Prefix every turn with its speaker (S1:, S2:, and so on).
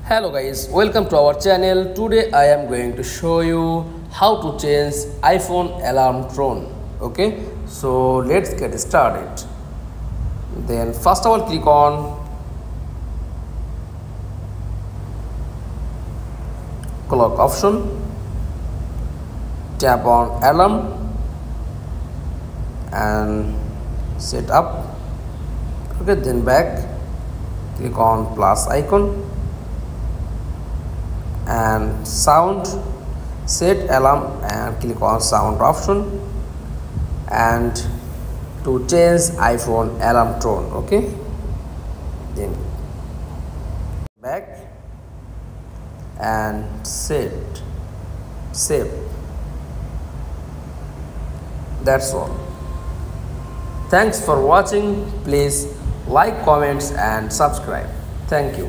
S1: Hello guys, welcome to our channel. Today I am going to show you how to change iPhone alarm tone. Okay, so let's get started. Then first of all, click on clock option, tap on alarm and set up. Okay, then back, click on plus icon and sound, set alarm and click on sound option and to change iPhone alarm tone. Okay, then back and save. That's all. Thanks for watching. Please like, comments and subscribe. Thank you.